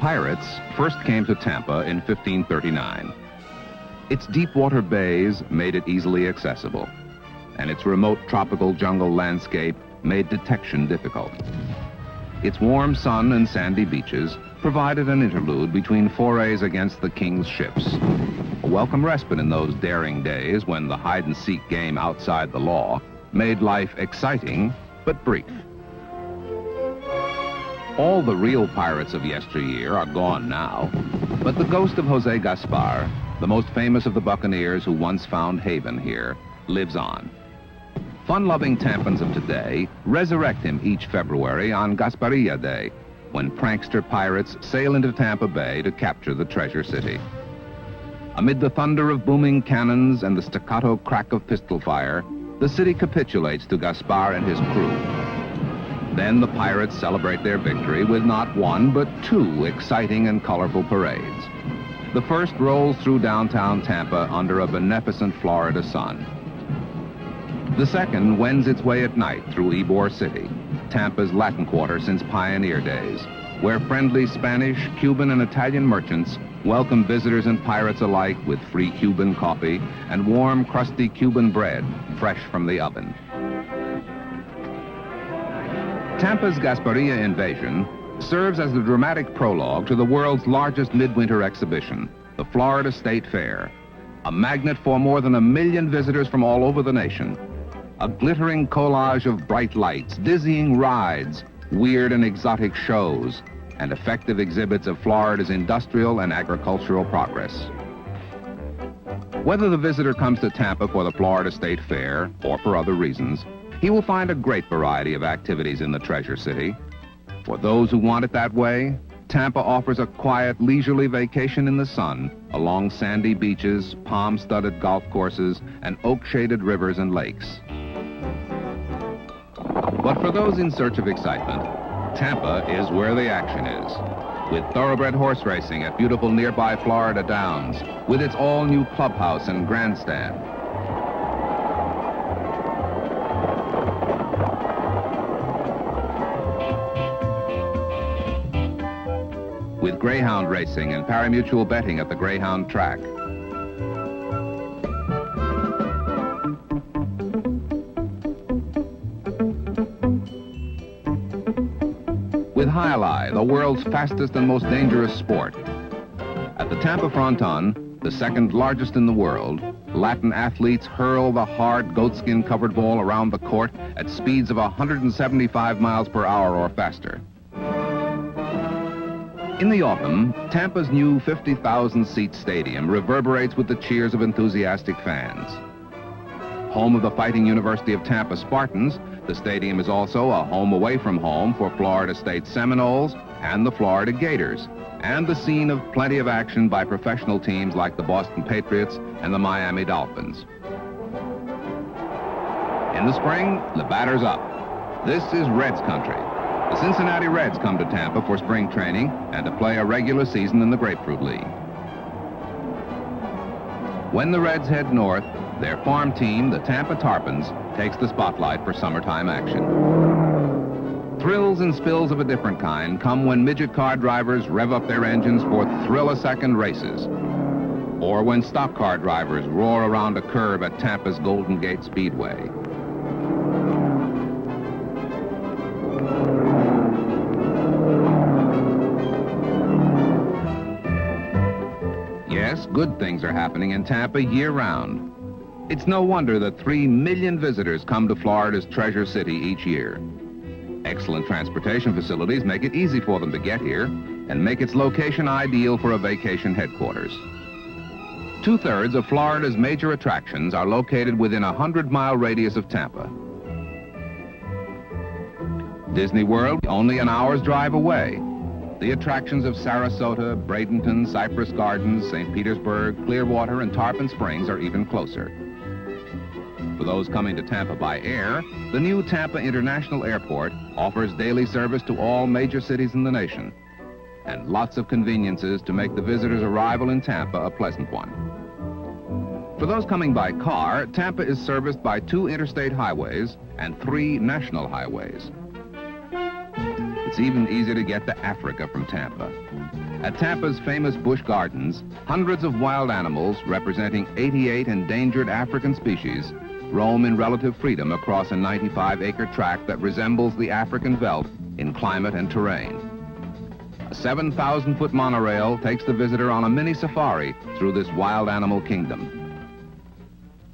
Pirates first came to Tampa in 1539. Its deep water bays made it easily accessible, and its remote tropical jungle landscape made detection difficult. Its warm sun and sandy beaches provided an interlude between forays against the king's ships, a welcome respite in those daring days when the hide-and-seek game outside the law made life exciting but brief. All the real pirates of yesteryear are gone now, but the ghost of Jose Gaspar, the most famous of the buccaneers who once found haven here, lives on. Fun-loving Tampans of today resurrect him each February on Gasparilla Day, when prankster pirates sail into Tampa Bay to capture the treasure city. Amid the thunder of booming cannons and the staccato crack of pistol fire, the city capitulates to Gaspar and his crew. Then the pirates celebrate their victory with not one, but two exciting and colorful parades. The first rolls through downtown Tampa under a beneficent Florida sun. The second wends its way at night through Ybor City, Tampa's Latin quarter since pioneer days, where friendly Spanish, Cuban, and Italian merchants welcome visitors and pirates alike with free Cuban coffee and warm, crusty Cuban bread fresh from the oven. Tampa's Gasparilla invasion serves as the dramatic prologue to the world's largest midwinter exhibition, the Florida State Fair, a magnet for more than 1 million visitors from all over the nation. A glittering collage of bright lights, dizzying rides, weird and exotic shows, and effective exhibits of Florida's industrial and agricultural progress. Whether the visitor comes to Tampa for the Florida State Fair or for other reasons, he will find a great variety of activities in the Treasure City. For those who want it that way, Tampa offers a quiet, leisurely vacation in the sun along sandy beaches, palm-studded golf courses, and oak-shaded rivers and lakes. But for those in search of excitement, Tampa is where the action is, with thoroughbred horse racing at beautiful nearby Florida Downs, with its all-new clubhouse and grandstand. With greyhound racing and parimutuel betting at the greyhound track. With Alai, the world's fastest and most dangerous sport. At the Tampa Fronton, the second largest in the world, Latin athletes hurl the hard goatskin-covered ball around the court at speeds of 175 miles per hour or faster. In the autumn, Tampa's new 50,000-seat stadium reverberates with the cheers of enthusiastic fans. Home of the Fighting University of Tampa Spartans, the stadium is also a home away from home for Florida State Seminoles and the Florida Gators, and the scene of plenty of action by professional teams like the Boston Patriots and the Miami Dolphins. In the spring, the batter's up. This is Reds country. The Cincinnati Reds come to Tampa for spring training and to play a regular season in the Grapefruit League. When the Reds head north, their farm team, the Tampa Tarpons, takes the spotlight for summertime action. Thrills and spills of a different kind come when midget car drivers rev up their engines for thrill-a-second races, or when stock car drivers roar around a curve at Tampa's Golden Gate Speedway. Yes, good things are happening in Tampa year-round. It's no wonder that 3 million visitors come to Florida's Treasure City each year. Excellent transportation facilities make it easy for them to get here and make its location ideal for a vacation headquarters. 2/3 of Florida's major attractions are located within a 100-mile radius of Tampa. Disney World, only an hour's drive away. The attractions of Sarasota, Bradenton, Cypress Gardens, St. Petersburg, Clearwater, and Tarpon Springs are even closer. For those coming to Tampa by air, the new Tampa International Airport offers daily service to all major cities in the nation, and lots of conveniences to make the visitor's arrival in Tampa a pleasant one. For those coming by car, Tampa is serviced by 2 interstate highways and 3 national highways. It's even easier to get to Africa from Tampa. At Tampa's famous Busch Gardens, hundreds of wild animals representing 88 endangered African species roam in relative freedom across a 95-acre tract that resembles the African veldt in climate and terrain. A 7,000-foot monorail takes the visitor on a mini safari through this wild animal kingdom.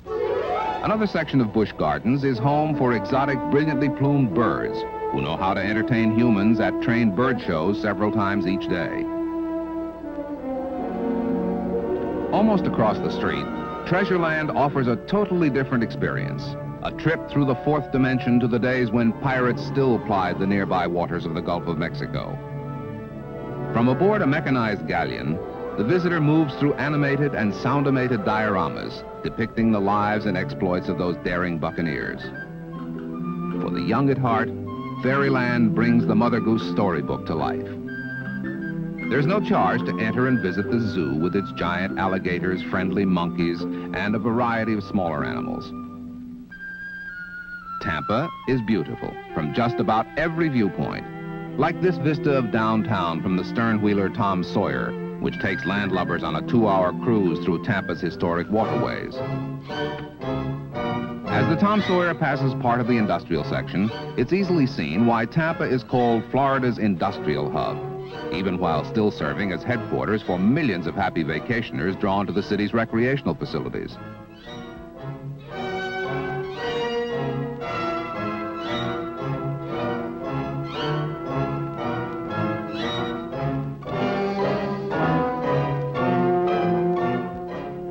Another section of Busch Gardens is home for exotic, brilliantly plumed birds who know how to entertain humans at trained bird shows several times each day. Almost across the street, Treasureland offers a totally different experience. A trip through the fourth dimension to the days when pirates still plied the nearby waters of the Gulf of Mexico. From aboard a mechanized galleon, the visitor moves through animated and sound-amated dioramas depicting the lives and exploits of those daring buccaneers. For the young at heart, Fairyland brings the Mother Goose storybook to life. There's no charge to enter and visit the zoo with its giant alligators, friendly monkeys, and a variety of smaller animals. Tampa is beautiful from just about every viewpoint, like this vista of downtown from the stern-wheeler Tom Sawyer, which takes landlubbers on a 2-hour cruise through Tampa's historic waterways. As the Tom Sawyer passes part of the industrial section, it's easily seen why Tampa is called Florida's industrial hub, even while still serving as headquarters for millions of happy vacationers drawn to the city's recreational facilities.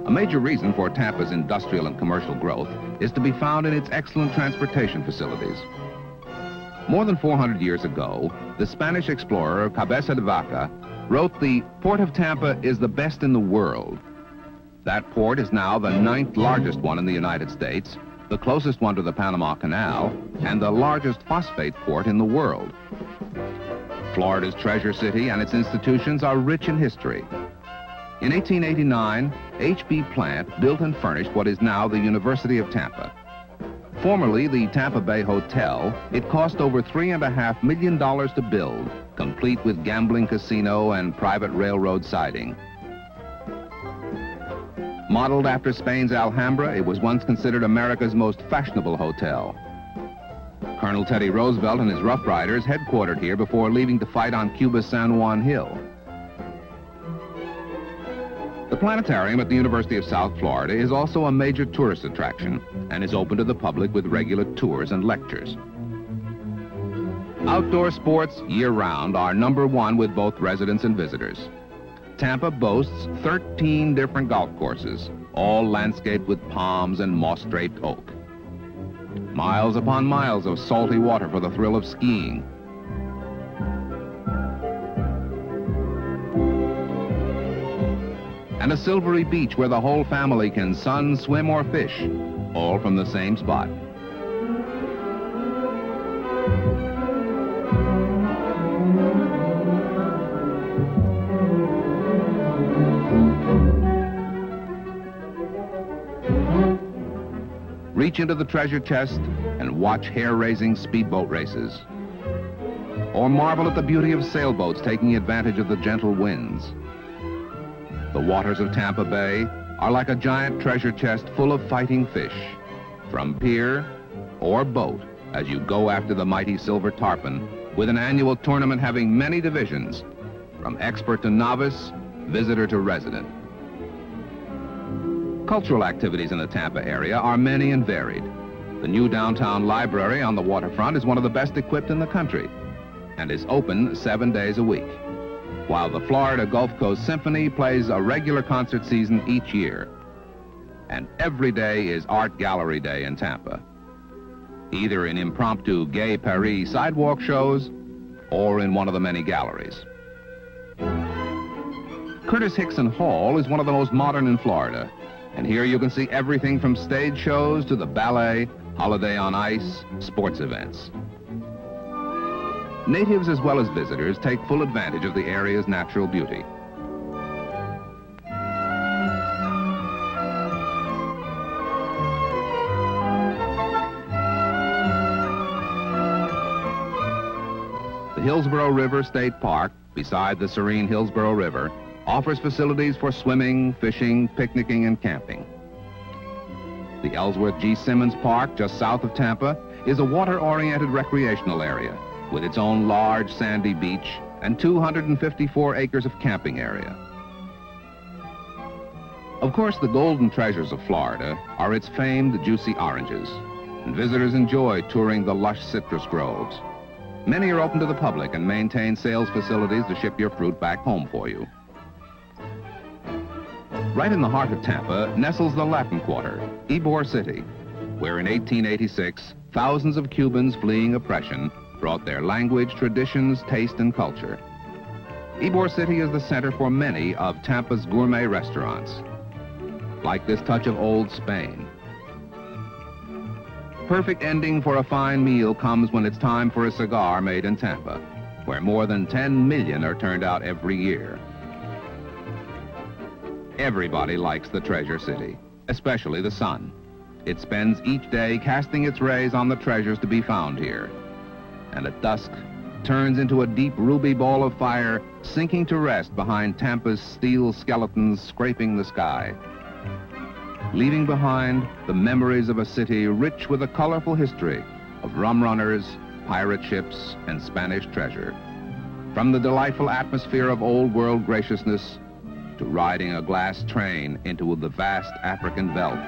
A major reason for Tampa's industrial and commercial growth is to be found in its excellent transportation facilities. More than 400 years ago, the Spanish explorer Cabeza de Vaca wrote the Port of Tampa is the best in the world. That port is now the 9th largest one in the United States, the closest one to the Panama Canal, and the largest phosphate port in the world. Florida's treasure city and its institutions are rich in history. In 1889, H.B. Plant built and furnished what is now the University of Tampa. Formerly the Tampa Bay Hotel, it cost over $3.5 million to build, complete with gambling casino and private railroad siding. Modeled after Spain's Alhambra, it was once considered America's most fashionable hotel. Colonel Teddy Roosevelt and his Rough Riders headquartered here before leaving to fight on Cuba's San Juan Hill. The planetarium at the University of South Florida is also a major tourist attraction and is open to the public with regular tours and lectures. Outdoor sports year-round are #1 with both residents and visitors. Tampa boasts 13 different golf courses, all landscaped with palms and moss-draped oak. Miles upon miles of salty water for the thrill of skiing. And a silvery beach where the whole family can sun, swim, or fish, all from the same spot. Reach into the treasure chest and watch hair-raising speedboat races. Or marvel at the beauty of sailboats taking advantage of the gentle winds. The waters of Tampa Bay are like a giant treasure chest full of fighting fish, from pier or boat as you go after the mighty silver tarpon, with an annual tournament having many divisions, from expert to novice, visitor to resident. Cultural activities in the Tampa area are many and varied. The new downtown library on the waterfront is one of the best equipped in the country and is open 7 days a week, while the Florida Gulf Coast Symphony plays a regular concert season each year. And every day is Art Gallery Day in Tampa, either in impromptu Gay Paris sidewalk shows or in one of the many galleries. Curtis Hixon Hall is one of the most modern in Florida, and here you can see everything from stage shows to the ballet, holiday on ice, sports events. Natives as well as visitors take full advantage of the area's natural beauty. The The Hillsborough River State Park, beside the serene Hillsborough River, offers facilities for swimming, fishing, picnicking, and camping. The Ellsworth G. Simmons Park, just south of Tampa, is a water-oriented recreational area with its own large sandy beach and 254 acres of camping area. Of course, the golden treasures of Florida are its famed juicy oranges, and visitors enjoy touring the lush citrus groves. Many are open to the public and maintain sales facilities to ship your fruit back home for you. Right in the heart of Tampa nestles the Latin Quarter, Ybor City, where in 1886, thousands of Cubans fleeing oppression brought their language, traditions, taste, and culture. Ybor City is the center for many of Tampa's gourmet restaurants, like this touch of old Spain. Perfect ending for a fine meal comes when it's time for a cigar made in Tampa, where more than 10 million are turned out every year. Everybody likes the Treasure City, especially the sun. It spends each day casting its rays on the treasures to be found here, and at dusk turns into a deep ruby ball of fire, sinking to rest behind Tampa's steel skeletons scraping the sky, leaving behind the memories of a city rich with a colorful history of rum runners, pirate ships, and Spanish treasure. From the delightful atmosphere of old world graciousness to riding a glass train into the vast African veldt,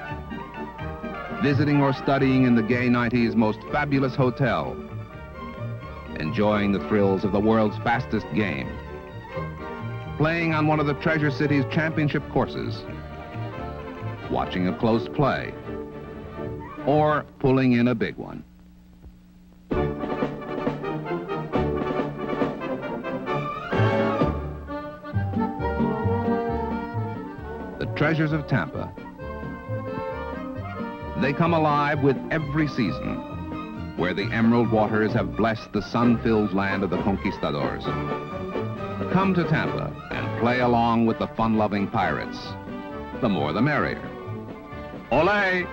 visiting or studying in the gay 90s most fabulous hotel, enjoying the thrills of the world's fastest game, playing on one of the Treasure City's championship courses, watching a close play, or pulling in a big one. The treasures of Tampa. They come alive with every season, where the emerald waters have blessed the sun-filled land of the conquistadors. Come to Tampa and play along with the fun-loving pirates. The more the merrier. Alai!